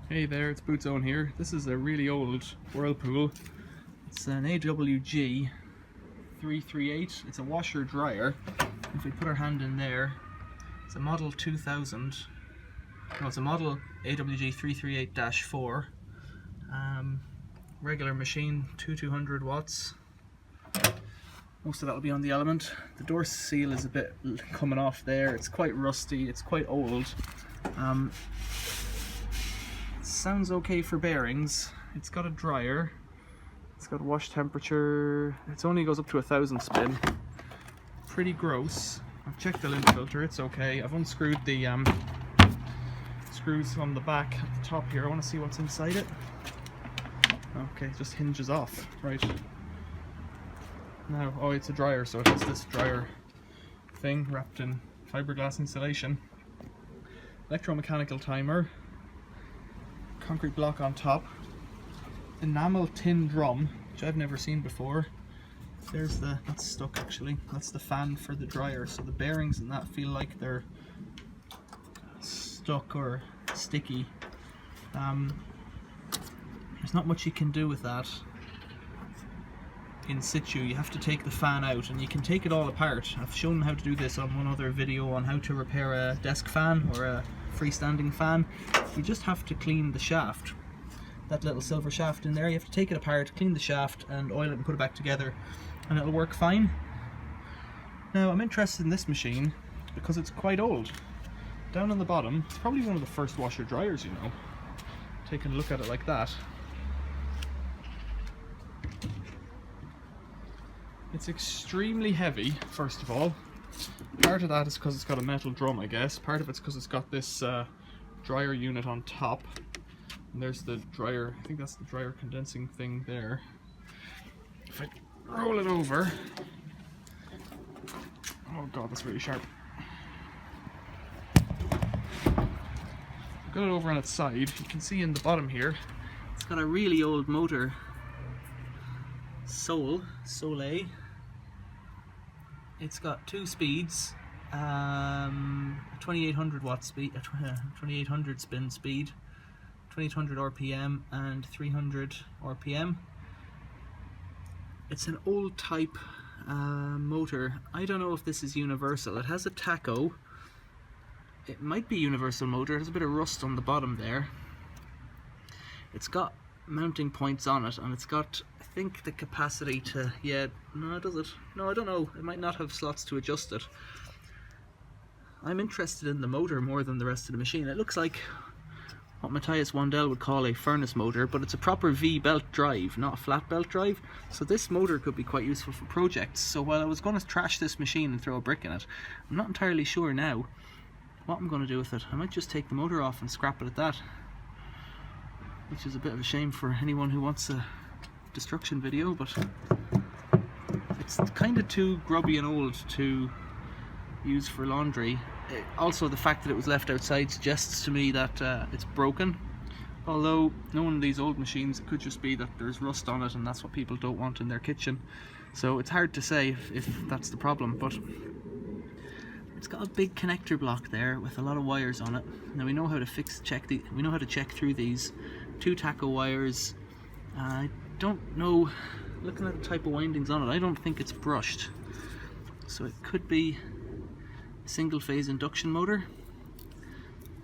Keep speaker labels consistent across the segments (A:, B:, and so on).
A: Hey there, it's Bootsowen here. This is a really old Whirlpool. It's an AWG338. It's a washer dryer. If we put our hand in there, it's a model 2000. No, it's a model AWG338-4. Regular machine, 200 watts. Most of that will be on the element. The door seal is a bit coming off there. It's quite rusty, it's quite old. Sounds okay for bearings. It's got a dryer. It's got wash temperature. It only goes up to 1000 spin. Pretty gross. I've checked the lint filter. It's okay. I've unscrewed the screws on the back at the top here. I want to see what's inside it. Okay, it just hinges off. Right. Now, oh, it's a dryer, so it has this dryer thing wrapped in fiberglass insulation. Electromechanical timer. Concrete block on top, enamel tin drum, which I've never seen before. There's that's stuck actually, that's the fan for the dryer, so the bearings and that feel like they're stuck or sticky. There's not much you can do with that in situ. You have to take the fan out, and you can take it all apart. I've shown how to do this on one other video on how to repair a desk fan or a freestanding fan. You just have to clean the shaft, that little silver shaft in there. You have to take it apart, clean the shaft and oil it and put it back together, and it'll work fine. Now I'm interested in this machine because it's quite old. Down on the bottom, it's probably one of the first washer dryers, you know, taking a look at it like that. It's extremely heavy, first of all. Part of that is because it's got a metal drum, I guess. Part of it's because it's got this dryer unit on top. And there's the dryer, I think that's the dryer condensing thing there. If I roll it over, oh god, that's really sharp. Got it over on its side. You can see in the bottom here, it's got a really old motor. Soleil. It's got two speeds, 2800 watt speed, 2800 spin speed, 2800 RPM and 300 RPM. It's an old type motor. I don't know if this is universal. It has a tacho. It might be universal motor. It has a bit of rust on the bottom there. It's got mounting points on it, and it's got, I think, the capacity to, yeah, no, does it? No, I don't know. It might not have slots to adjust it. I'm interested in the motor more than the rest of the machine. It looks like what Matthias Wandel would call a furnace motor, but it's a proper V-belt drive, not a flat belt drive. So this motor could be quite useful for projects. So while I was going to trash this machine and throw a brick in it, I'm not entirely sure now what I'm going to do with it. I might just take the motor off and scrap it at that, which is a bit of a shame for anyone who wants a destruction video, but it's kind of too grubby and old to use for laundry. Also, the fact that it was left outside suggests to me that it's broken. Although, knowing these old machines, it could just be that there's rust on it and that's what people don't want in their kitchen. So it's hard to say if that's the problem, but it's got a big connector block there with a lot of wires on it. Now we know how to we know how to check through these. Two tacho wires. I don't know, looking at the type of windings on it, I don't think it's brushed. So it could be a single phase induction motor.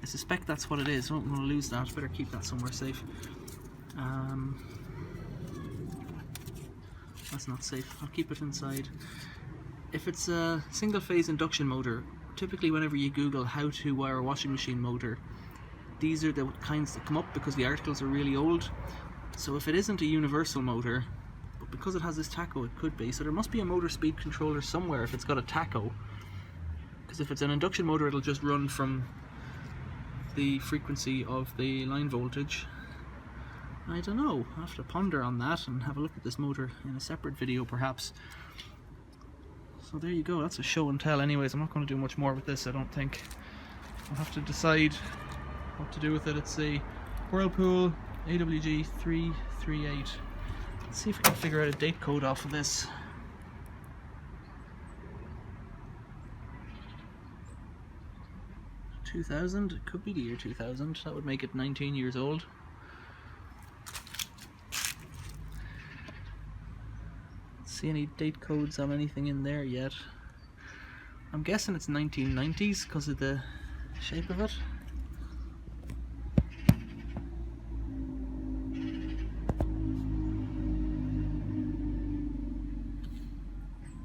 A: I suspect that's what it is. I don't want to lose that. Better keep that somewhere safe. That's not safe. I'll keep it inside. If it's a single phase induction motor, typically whenever you Google how to wire a washing machine motor, these are the kinds that come up because the articles are really old. So if it isn't a universal motor, but because it has this tacho, it could be. So there must be a motor speed controller somewhere if it's got a tacho. Because if it's an induction motor, it'll just run from the frequency of the line voltage. I don't know. I'll have to ponder on that and have a look at this motor in a separate video perhaps. So there you go. That's a show and tell anyways. I'm not going to do much more with this, I don't think. I'll have to decide what to do with it. It's a Whirlpool AWG338. Let's see if we can figure out a date code off of this. 2000, it could be the year 2000, that would make it 19 years old. See any date codes on anything in there yet. I'm guessing it's 1990s because of the shape of it.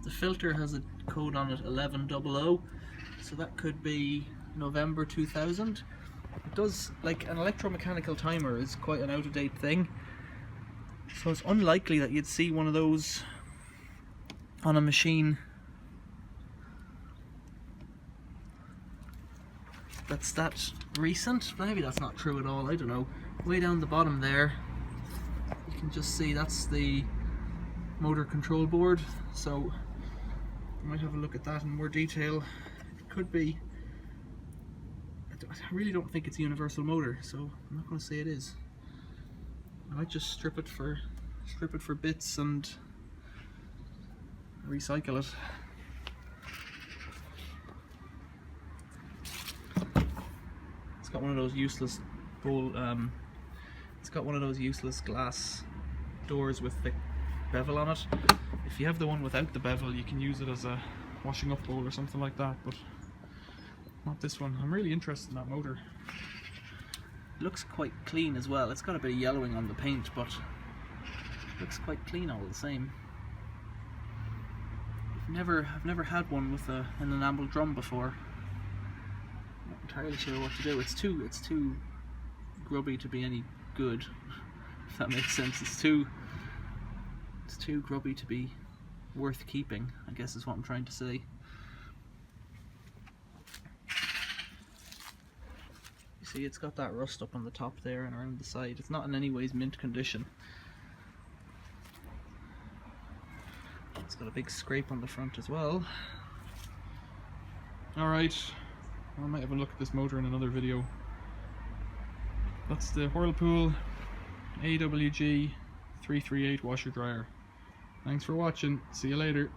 A: The filter has a code on it, 1100, so that could be November 2000. It does, like, an electromechanical timer is quite an out-of-date thing, so it's unlikely that you'd see one of those on a machine that's that recent. Maybe that's not true at all, I don't know. Way down the bottom there you can just see that's the motor control board, so I might have a look at that in more detail. It could be, I really don't think it's a universal motor, so I'm not going to say it is. I might just strip it for bits and recycle it. It's got one of those useless it's got one of those useless glass doors with the bevel on it. If you have the one without the bevel, you can use it as a washing up bowl or something like that, but not this one. I'm really interested in that motor. It looks quite clean as well. It's got a bit of yellowing on the paint, but it looks quite clean all the same. I've never had one with an enamel drum before. Not entirely sure what to do. It's too grubby to be any good, if that makes sense. It's too grubby to be worth keeping, I guess is what I'm trying to say. You see, it's got that rust up on the top there and around the side. It's not in any ways mint condition. It's got a big scrape on the front as well. Alright, I might have a look at this motor in another video. That's the Whirlpool AWG338 washer dryer. Thanks for watching. See you later.